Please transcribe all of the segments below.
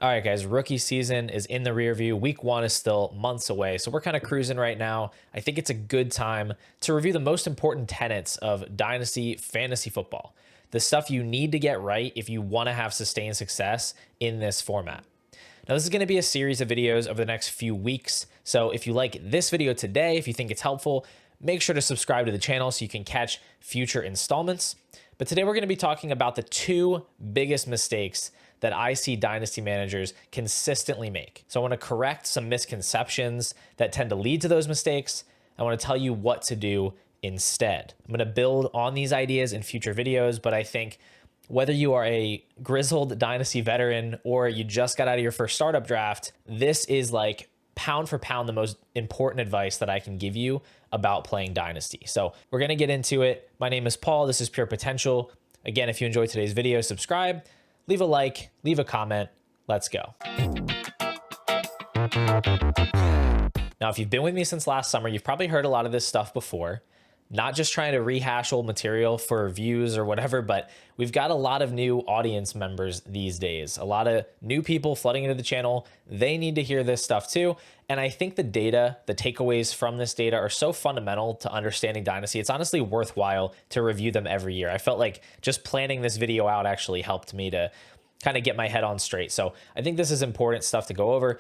All right, guys, rookie season is in the rear view. Week one is still months away. So we're kind of cruising right now. I think it's a good time to review the most important tenets of Dynasty fantasy football, the stuff you need to get right if you want to have sustained success in this format. Now, this is going to be a series of videos over the next few weeks. So if you like this video today, if you think it's helpful, make sure to subscribe to the channel so you can catch future installments. But today we're going to be talking about the two biggest mistakes that I see dynasty managers consistently make. So I want to correct some misconceptions that tend to lead to those mistakes. I want to tell you what to do instead. I'm going to build on these ideas in future videos, but I think whether you are a grizzled dynasty veteran or you just got out of your first startup draft, this is like pound for pound the most important advice that I can give you about playing dynasty. So we're going to get into it. My name is Paul. This is Pure Potential. Again, if you enjoyed today's video, subscribe, leave a like, leave a comment. Let's go. Now, if you've been with me since last summer, you've probably heard a lot of this stuff before. Not just trying to rehash old material for views or whatever, but we've got a lot of new audience members these days. A lot of new people flooding into the channel. They need to hear this stuff too. And I think the data, the takeaways from this data are so fundamental to understanding Dynasty. It's honestly worthwhile to review them every year. I felt like just planning this video out actually helped me to kind of get my head on straight. So I think this is important stuff to go over.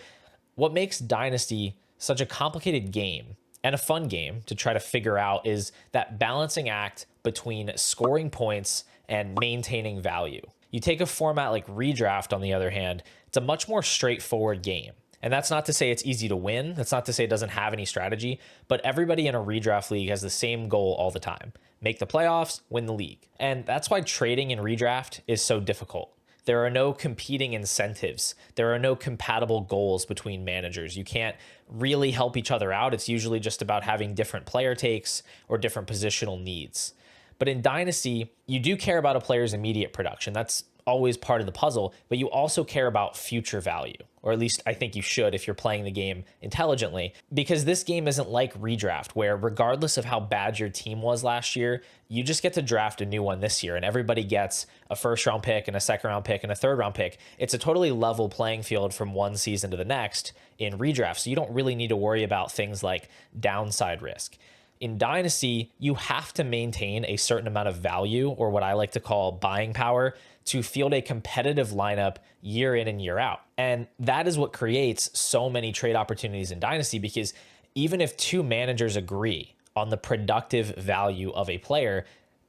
What makes Dynasty such a complicated game and a fun game to try to figure out is that balancing act between scoring points and maintaining value. You take a format like redraft, on the other hand, it's a much more straightforward game. And that's not to say it's easy to win. That's not to say it doesn't have any strategy, but everybody in a redraft league has the same goal all the time: make the playoffs, win the league. And that's why trading in redraft is so difficult. There are no competing incentives. There are no compatible goals between managers. You can't really help each other out. It's usually just about having different player takes or different positional needs. But in Dynasty, you do care about a player's immediate production. That's always part of the puzzle, but you also care about future value, or at least I think you should if you're playing the game intelligently, because this game isn't like redraft, where regardless of how bad your team was last year, you just get to draft a new one this year and everybody gets a first round pick and a second round pick and a third round pick. It's a totally level playing field from one season to the next in redraft. So you don't really need to worry about things like downside risk. In Dynasty, you have to maintain a certain amount of value, or what I like to call buying power, to field a competitive lineup year in and year out. And that is what creates so many trade opportunities in Dynasty, because even if two managers agree on the productive value of a player,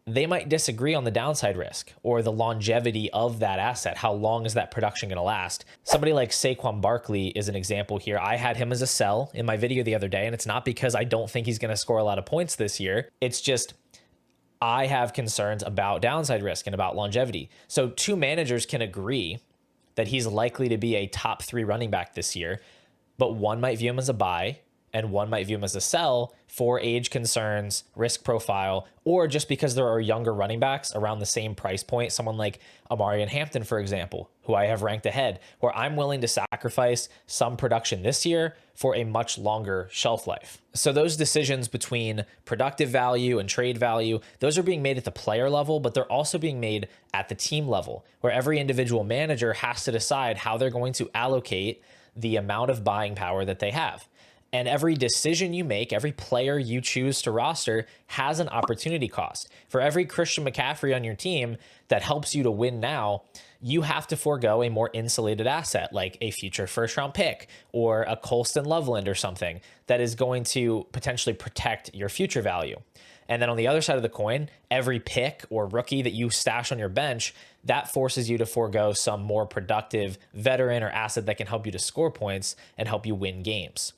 they might disagree on the downside risk or the longevity of that asset. How long is that production going to last? Somebody like Saquon Barkley is an example here. I had him as a sell in my video the other day, and it's not because I don't think he's going to score a lot of points this year. It's just I have concerns about downside risk and about longevity. So two managers can agree that he's likely to be a top 3 running back this year, but one might view him as a buy and one might view him as a sell for age concerns, risk profile, or just because there are younger running backs around the same price point. Someone like Amari and Hampton, for example, who I have ranked ahead, where I'm willing to sacrifice some production this year for a much longer shelf life. So those decisions between productive value and trade value, those are being made at the player level, but they're also being made at the team level, where every individual manager has to decide how they're going to allocate the amount of buying power that they have. And every decision you make, every player you choose to roster has an opportunity cost. For every Christian McCaffrey on your team that helps you to win now, you have to forego a more insulated asset like a future first round pick or a Colston Loveland or something that is going to potentially protect your future value. And then on the other side of the coin, every pick or rookie that you stash on your bench, that forces you to forego some more productive veteran or asset that can help you to score points and help you win games.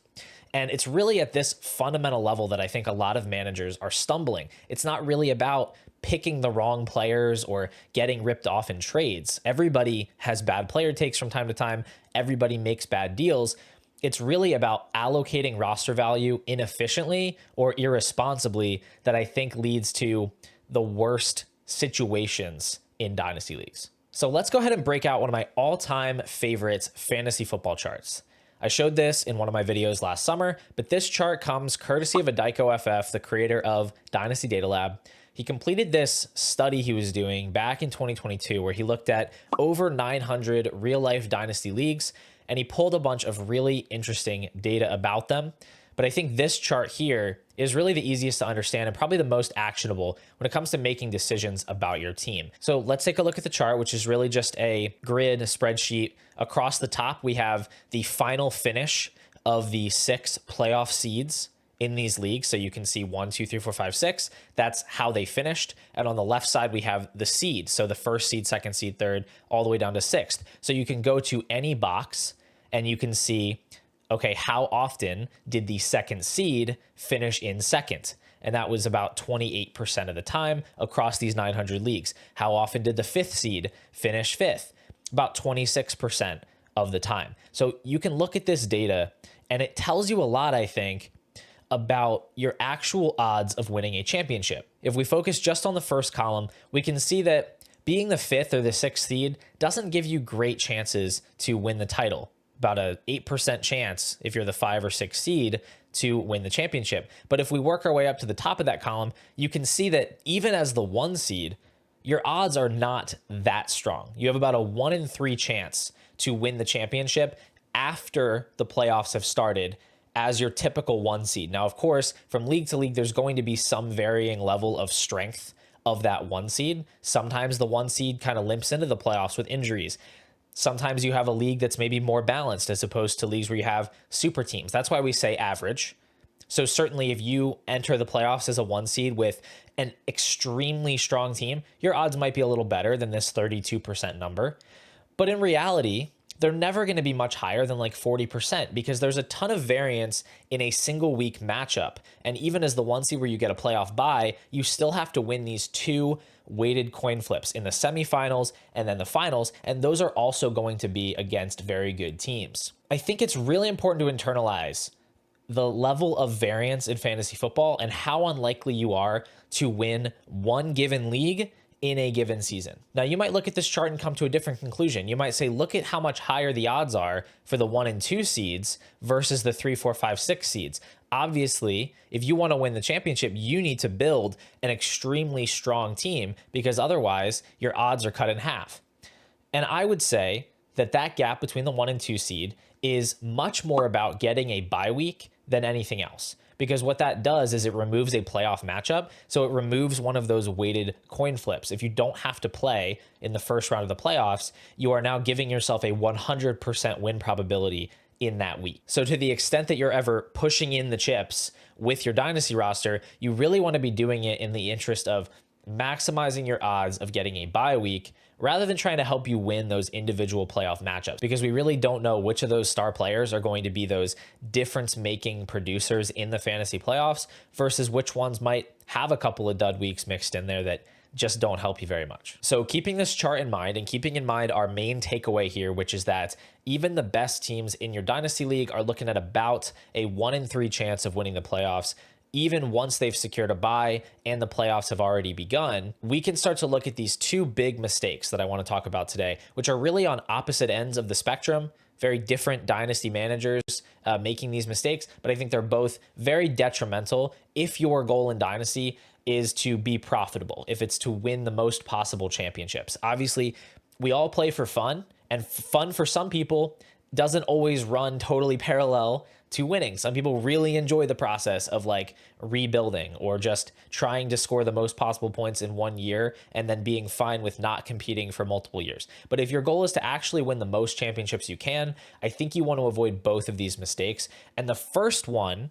And it's really at this fundamental level that I think a lot of managers are stumbling. It's not really about picking the wrong players or getting ripped off in trades. Everybody has bad player takes from time to time. Everybody makes bad deals. It's really about allocating roster value inefficiently or irresponsibly that I think leads to the worst situations in dynasty leagues. So let's go ahead and break out one of my all-time favorites fantasy football charts. I showed this in one of my videos last summer, but this chart comes courtesy of Adiko FF, the creator of Dynasty Data Lab. He completed this study he was doing back in 2022 where he looked at over 900 real life dynasty leagues, and he pulled a bunch of really interesting data about them. But I think this chart here is really the easiest to understand and probably the most actionable when it comes to making decisions about your team. So let's take a look at the chart, which is really just a grid, a spreadsheet. Across the top, we have the final finish of the 6 playoff seeds in these leagues. So you can see 1, 2, 3, 4, 5, 6. That's how they finished. And on the left side, we have the seed. So the first seed, second seed, third, all the way down to 6th. So you can go to any box and you can see, okay, how often did the second seed finish in second? And that was about 28% of the time across these 900 leagues. How often did the 5th seed finish 5th? About 26% of the time. So you can look at this data and it tells you a lot, I think, about your actual odds of winning a championship. If we focus just on the first column, we can see that being the 5th or the 6th seed doesn't give you great chances to win the title. About a 8% chance if you're the 5 or 6 seed to win the championship. But if we work our way up to the top of that column, you can see that even as the 1 seed, your odds are not that strong. You have about a 1 in 3 chance to win the championship after the playoffs have started as your typical 1 seed. Now, of course, from league to league, there's going to be some varying level of strength of that 1 seed. Sometimes the 1 seed kind of limps into the playoffs with injuries. Sometimes you have a league that's maybe more balanced as opposed to leagues where you have super teams. That's why we say average. So certainly if you enter the playoffs as a 1 seed with an extremely strong team, your odds might be a little better than this 32% number. But in reality, they're never going to be much higher than like 40% because there's a ton of variance in a single week matchup. And even as the 1 seed where you get a playoff bye, you still have to win these 2 weighted coin flips in the semifinals and then the finals. And those are also going to be against very good teams. I think it's really important to internalize the level of variance in fantasy football and how unlikely you are to win one given league in a given season. Now, you might look at this chart and come to a different conclusion. You might say, look at how much higher the odds are for the 1 and 2 seeds versus the 3, 4, 5, 6 seeds. Obviously, if you want to win the championship, you need to build an extremely strong team because otherwise your odds are cut in half. And I would say that that gap between the 1 and 2 seed is much more about getting a bye week than anything else. Because what that does is it removes a playoff matchup. So it removes one of those weighted coin flips. If you don't have to play in the first round of the playoffs, you are now giving yourself a 100% win probability in that week. So to the extent that you're ever pushing in the chips with your dynasty roster, you really want to be doing it in the interest of maximizing your odds of getting a bye week rather than trying to help you win those individual playoff matchups, because we really don't know which of those star players are going to be those difference-making producers in the fantasy playoffs versus which ones might have a couple of dud weeks mixed in there that just don't help you very much. So keeping this chart in mind and keeping in mind our main takeaway here, which is that even the best teams in your dynasty league are looking at about a 1 in 3 chance of winning the playoffs, even once they've secured a bye and the playoffs have already begun. We can start to look at these 2 big mistakes that I want to talk about today, which are really on opposite ends of the spectrum, very different dynasty managers making these mistakes, but I think they're both very detrimental if your goal in dynasty is to be profitable, if it's to win the most possible championships. Obviously, we all play for fun, and fun for some people doesn't always run totally parallel to winning. Some people really enjoy the process of like rebuilding or just trying to score the most possible points in 1 year and then being fine with not competing for multiple years. But if your goal is to actually win the most championships you can, I think you want to avoid both of these mistakes. And the first one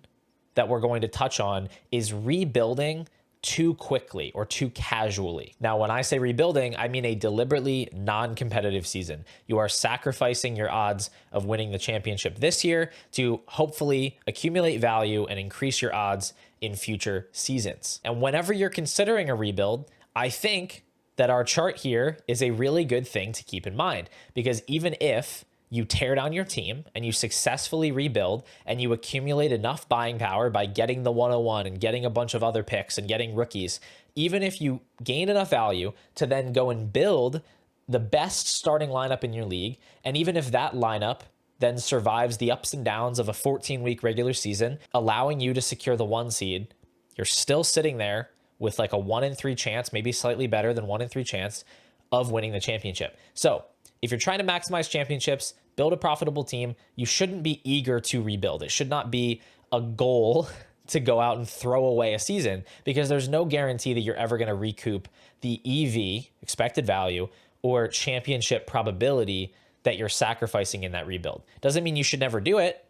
that we're going to touch on is rebuilding too quickly or too casually. Now, when I say rebuilding, I mean a deliberately non-competitive season. You are sacrificing your odds of winning the championship this year to hopefully accumulate value and increase your odds in future seasons. And whenever you're considering a rebuild, I think that our chart here is a really good thing to keep in mind, because even if you tear down your team and you successfully rebuild and you accumulate enough buying power by getting the 101 and getting a bunch of other picks and getting rookies, even if you gain enough value to then go and build the best starting lineup in your league, and even if that lineup then survives the ups and downs of a 14-week regular season, allowing you to secure the 1 seed, you're still sitting there with like a 1 in 3 chance, maybe slightly better than 1 in 3 chance of winning the championship. So if you're trying to maximize championships, build a profitable team, you shouldn't be eager to rebuild. It should not be a goal to go out and throw away a season, because there's no guarantee that you're ever going to recoup the EV, expected value, or championship probability that you're sacrificing in that rebuild. Doesn't mean you should never do it,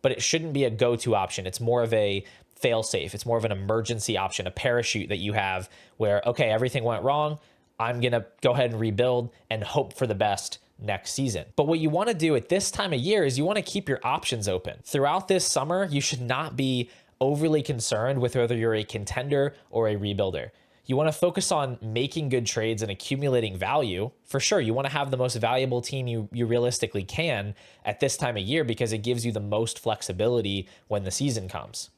but it shouldn't be a go-to option. It's more of a fail-safe. It's more of an emergency option, a parachute that you have where, okay, everything went wrong. I'm going to go ahead and rebuild and hope for the best next season. But what you want to do at this time of year is you want to keep your options open. Throughout this summer, you should not be overly concerned with whether you're a contender or a rebuilder. You want to focus on making good trades and accumulating value. For sure, you want to have the most valuable team you realistically can at this time of year, because it gives you the most flexibility when the season comes.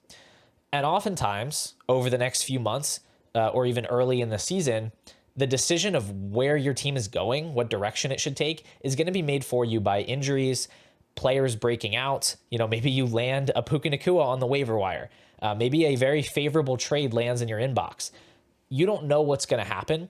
And oftentimes, over the next few months, or even early in the season, the decision of where your team is going, what direction it should take, is going to be made for you by injuries, players breaking out. Maybe you land a Puka Nacua on the waiver wire. Maybe a very favorable trade lands in your inbox. You don't know what's going to happen,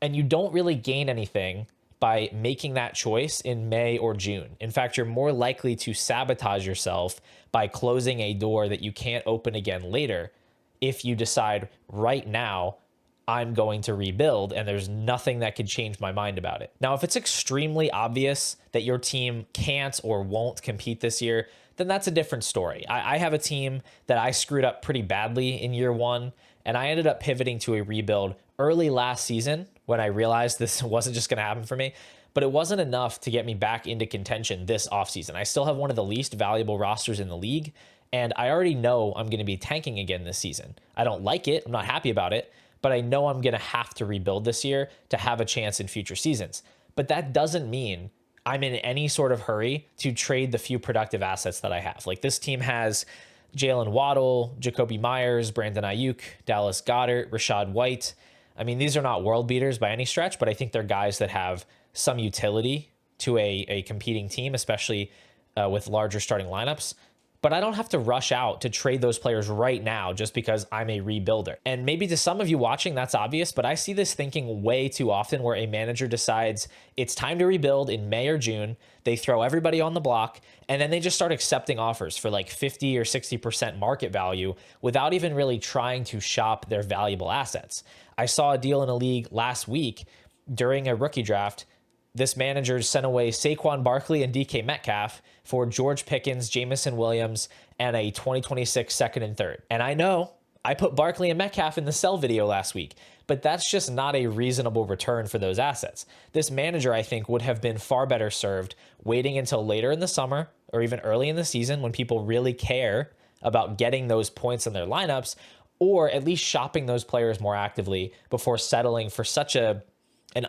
and you don't really gain anything by making that choice in May or June. In fact, you're more likely to sabotage yourself by closing a door that you can't open again later if you decide right now, I'm going to rebuild and there's nothing that could change my mind about it. Now, if it's extremely obvious that your team can't or won't compete this year, then that's a different story. I have a team that I screwed up pretty badly in year one, and I ended up pivoting to a rebuild early last season when I realized this wasn't just going to happen for me. But it wasn't enough to get me back into contention this offseason. I still have one of the least valuable rosters in the league, and I already know I'm going to be tanking again this season. I don't like it. I'm not happy about it, but I know I'm going to have to rebuild this year to have a chance in future seasons. But that doesn't mean I'm in any sort of hurry to trade the few productive assets that I have. Like, this team has Jalen Waddle, Jacoby Myers, Brandon Ayuk, Dallas Goedert, Rashad White. I mean, these are not world beaters by any stretch, but I think they're guys that have some utility to a competing team, especially with larger starting lineups. But I don't have to rush out to trade those players right now just because I'm a rebuilder. And maybe to some of you watching, that's obvious, but I see this thinking way too often, where a manager decides it's time to rebuild in May or June. They throw everybody on the block, and then they just start accepting offers for like 50 or 60% market value without even really trying to shop their valuable assets. I saw a deal in a league last week during a rookie draft. This manager sent away Saquon Barkley and DK Metcalf for George Pickens, Jamison Williams, and a 2026 second and third. And I know I put Barkley and Metcalf in the sell video last week, but that's just not a reasonable return for those assets. This manager, I think, would have been far better served waiting until later in the summer or even early in the season when people really care about getting those points in their lineups, or at least shopping those players more actively before settling for such an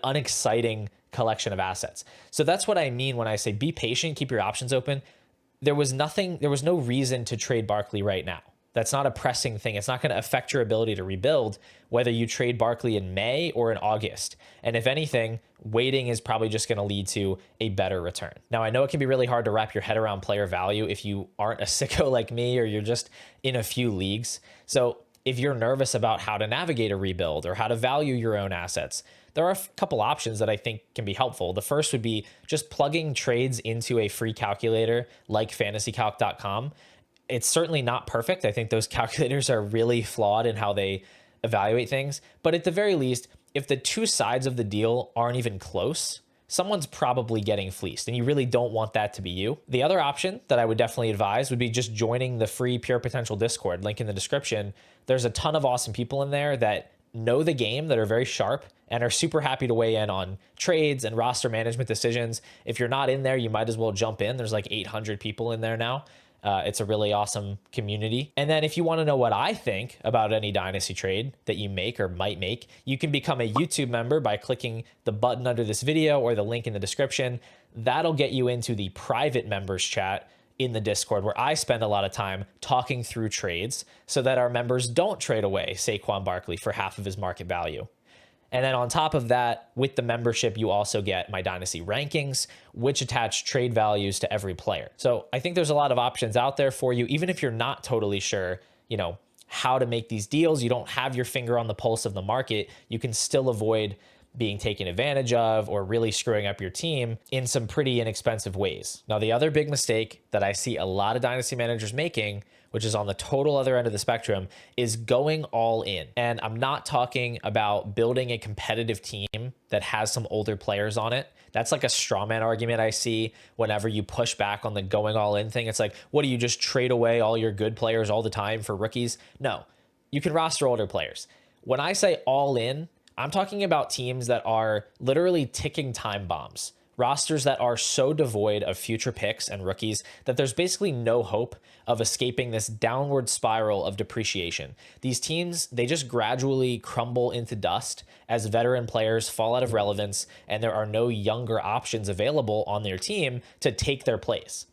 unexciting collection of assets. So that's what I mean when I say be patient, keep your options open. There was no reason to trade Barkley right now. That's not a pressing thing. It's not going to affect your ability to rebuild whether you trade Barkley in May or in August. And if anything, waiting is probably just going to lead to a better return. Now, I know it can be really hard to wrap your head around player value if you aren't a sicko like me or you're just in a few leagues. So if you're nervous about how to navigate a rebuild or how to value your own assets, there are a couple options that I think can be helpful. The first would be just plugging trades into a free calculator like fantasycalc.com. It's certainly not perfect. I think those calculators are really flawed in how they evaluate things. But at the very least, if the two sides of the deal aren't even close, someone's probably getting fleeced, and you really don't want that to be you. The other option that I would definitely advise would be just joining the free Pure Potential Discord, link in the description. There's a ton of awesome people in there that know the game, that are very sharp, and are super happy to weigh in on trades and roster management decisions. If you're not in there, you might as well jump in. There's like 800 people in there now. It's a really awesome community. And then if you want to know what I think about any Dynasty trade that you make or might make, you can become a YouTube member by clicking the button under this video or the link in the description. That'll get you into the private members chat in the Discord, where I spend a lot of time talking through trades so that our members don't trade away Saquon Barkley for half of his market value. And then on top of that, with the membership, you also get my Dynasty rankings, which attach trade values to every player. So I think there's a lot of options out there for you, even if you're not totally sure, how to make these deals, you don't have your finger on the pulse of the market, you can still avoid being taken advantage of or really screwing up your team in some pretty inexpensive ways. Now, the other big mistake that I see a lot of dynasty managers making, which is on the total other end of the spectrum, is going all in. And I'm not talking about building a competitive team that has some older players on it. That's like a straw man argument I see whenever you push back on the going all in thing. It's like, what do you just trade away all your good players all the time for rookies? No, you can roster older players. When I say all in, I'm talking about teams that are literally ticking time bombs, rosters that are so devoid of future picks and rookies that there's basically no hope of escaping this downward spiral of depreciation. These teams, they just gradually crumble into dust as veteran players fall out of relevance and there are no younger options available on their team to take their place.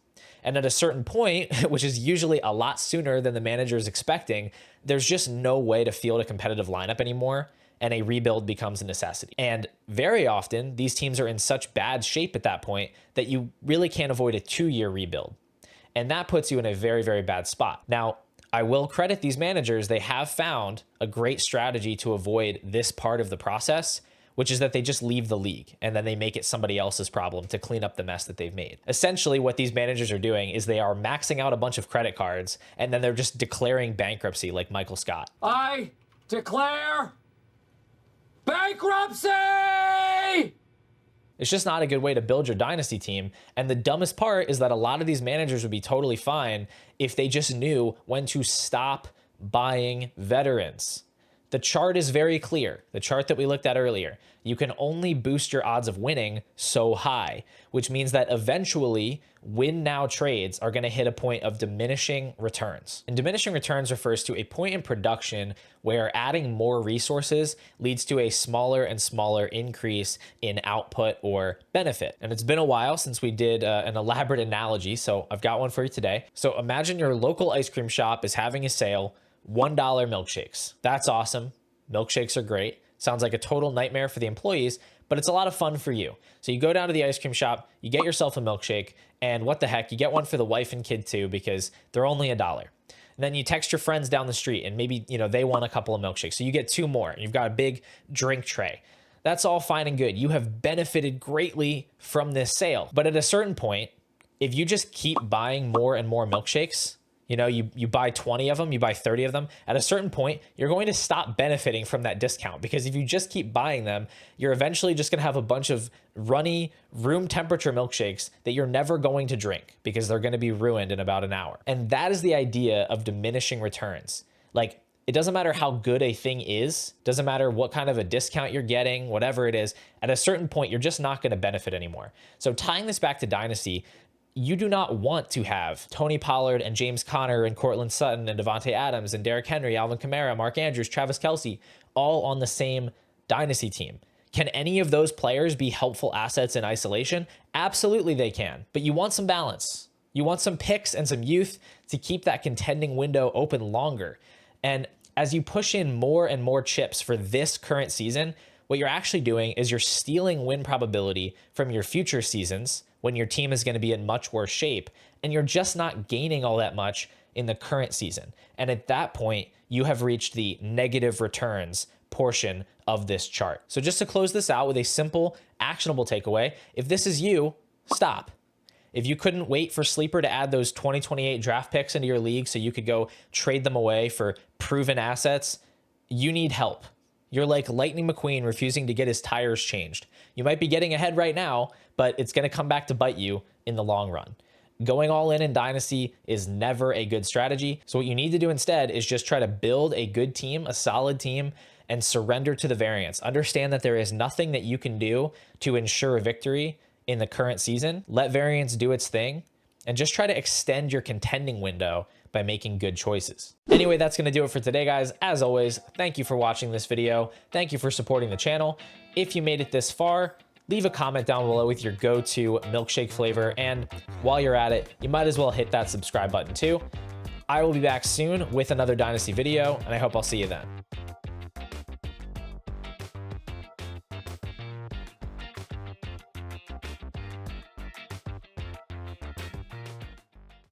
And at a certain point, which is usually a lot sooner than the manager is expecting, there's just no way to field a competitive lineup anymore, and a rebuild becomes a necessity. And very often, these teams are in such bad shape at that point that you really can't avoid a 2-year rebuild. And that puts you in a very, very bad spot. Now, I will credit these managers. They have found a great strategy to avoid this part of the process, which is that they just leave the league and then they make it somebody else's problem to clean up the mess that they've made. Essentially, what these managers are doing is they are maxing out a bunch of credit cards and then they're just declaring bankruptcy like Michael Scott. I declare bankruptcy! It's just not a good way to build your dynasty team. And the dumbest part is that a lot of these managers would be totally fine if they just knew when to stop buying veterans. The chart is very clear. The chart that we looked at earlier. You can only boost your odds of winning so high, which means that eventually win now trades are going to hit a point of diminishing returns. And diminishing returns refers to a point in production where adding more resources leads to a smaller and smaller increase in output or benefit. And it's been a while since we did an elaborate analogy, so I've got one for you today. So imagine your local ice cream shop is having a sale, $1 milkshakes. That's awesome. Milkshakes are great. Sounds like a total nightmare for the employees, but it's a lot of fun for you. So you go down to the ice cream shop, you get yourself a milkshake, and what the heck, you get one for the wife and kid too because they're only $1. And then you text your friends down the street and maybe, they want a couple of milkshakes. So you get 2 more and you've got a big drink tray. That's all fine and good. You have benefited greatly from this sale. But at a certain point, if you just keep buying more and more milkshakes, you buy 20 of them, you buy 30 of them. At a certain point, you're going to stop benefiting from that discount because if you just keep buying them, you're eventually just going to have a bunch of runny room temperature milkshakes that you're never going to drink because they're going to be ruined in about an hour. And that is the idea of diminishing returns. Like, it doesn't matter how good a thing is, doesn't matter what kind of a discount you're getting, whatever it is, at a certain point, you're just not going to benefit anymore. So tying this back to Dynasty, you do not want to have Tony Pollard and James Conner and Cortland Sutton and Devontae Adams and Derrick Henry, Alvin Kamara, Mark Andrews, Travis Kelce, all on the same dynasty team. Can any of those players be helpful assets in isolation? Absolutely they can, but you want some balance. You want some picks and some youth to keep that contending window open longer. And as you push in more and more chips for this current season, what you're actually doing is you're stealing win probability from your future seasons when your team is going to be in much worse shape, and you're just not gaining all that much in the current season. And at that point, you have reached the negative returns portion of this chart. So just to close this out with a simple, actionable takeaway, if this is you, stop. If you couldn't wait for Sleeper to add those 2028 draft picks into your league so you could go trade them away for proven assets, you need help. You're like Lightning McQueen refusing to get his tires changed. You might be getting ahead right now, but it's going to come back to bite you in the long run. Going all in Dynasty is never a good strategy. So what you need to do instead is just try to build a good team, a solid team, and surrender to the variance. Understand that there is nothing that you can do to ensure a victory in the current season. Let variance do its thing and just try to extend your contending window by making good choices. Anyway, that's going to do it for today, guys. As always, thank you for watching this video. Thank you for supporting the channel. If you made it this far, leave a comment down below with your go-to milkshake flavor. And while you're at it, you might as well hit that subscribe button too. I will be back soon with another Dynasty video, and I hope I'll see you then.